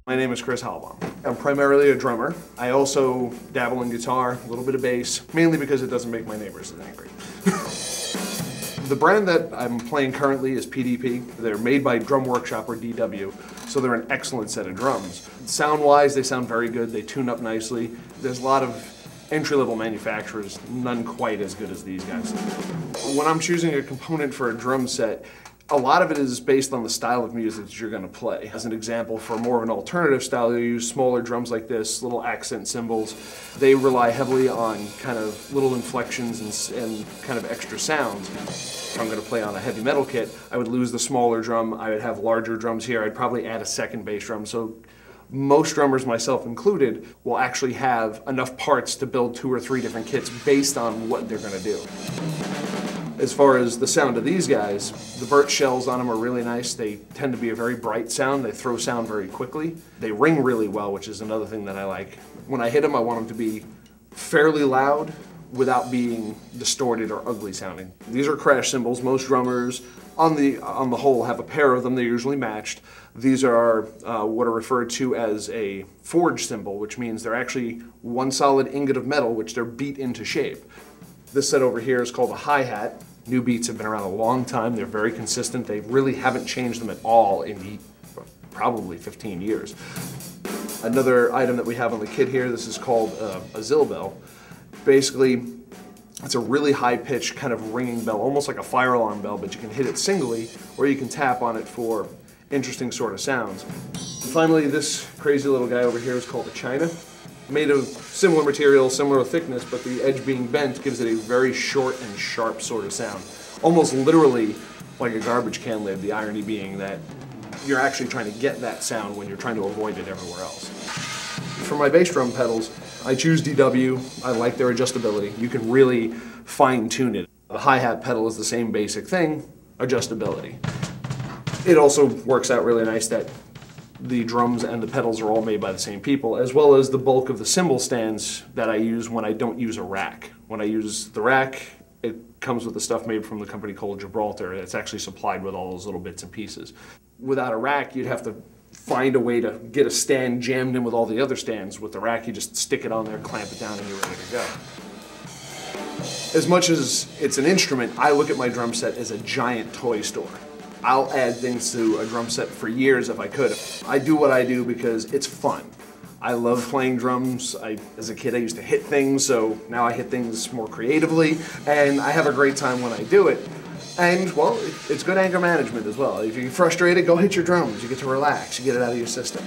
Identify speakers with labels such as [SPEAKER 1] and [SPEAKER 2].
[SPEAKER 1] My name is Chris Hahlbohm. I'm primarily a drummer. I also dabble in guitar, a little bit of bass, mainly because it doesn't make my neighbors as angry. The brand that I'm playing currently is PDP. They're made by Drum Workshop, or DW, so they're an excellent set of drums. Sound-wise, they sound very good. They tune up nicely. There's a lot of entry-level manufacturers, none quite as good as these guys. When I'm choosing a component for a drum set, a lot of it is based on the style of music that you're going to play. As an example, for more of an alternative style, you use smaller drums like this, little accent cymbals. They rely heavily on kind of little inflections and kind of extra sounds. If I'm going to play on a heavy metal kit, I would lose the smaller drum, I would have larger drums here, I'd probably add a second bass drum. So most drummers, myself included, will actually have enough parts to build 2 or 3 different kits based on what they're going to do. As far as the sound of these guys, the birch shells on them are really nice. They tend to be a very bright sound. They throw sound very quickly. They ring really well, which is another thing that I like. When I hit them, I want them to be fairly loud without being distorted or ugly sounding. These are crash cymbals. Most drummers, on the whole, have a pair of them. They're usually matched. These are what are referred to as a forged cymbal, which means they're actually one solid ingot of metal, which they're beat into shape. This set over here is called a hi-hat. New beats have been around a long time. They're very consistent. They really haven't changed them at all in probably 15 years. Another item that we have on the kit here, this is called a Zil-bel. Basically, it's a really high-pitched kind of ringing bell, almost like a fire alarm bell, but you can hit it singly, or you can tap on it for interesting sort of sounds. And finally, this crazy little guy over here is called a china. Made of similar material, similar thickness, but the edge being bent gives it a very short and sharp sort of sound. Almost literally like a garbage can lid, the irony being that you're actually trying to get that sound when you're trying to avoid it everywhere else. For my bass drum pedals, I choose DW. I like their adjustability. You can really fine-tune it. The hi-hat pedal is the same basic thing, adjustability. It also works out really nice that the drums and the pedals are all made by the same people, as well as the bulk of the cymbal stands that I use when I don't use a rack. When I use the rack, it comes with the stuff made from the company called Gibraltar. It's actually supplied with all those little bits and pieces. Without a rack, you'd have to find a way to get a stand jammed in with all the other stands. With the rack, you just stick it on there, clamp it down, and you're ready to go. As much as it's an instrument, I look at my drum set as a giant toy store. I'll add things to a drum set for years if I could. I do what I do because it's fun. I love playing drums. As a kid, I used to hit things, so now I hit things more creatively, and I have a great time when I do it. And, well, it's good anger management as well. If you're frustrated, go hit your drums. You get to relax. You get it out of your system.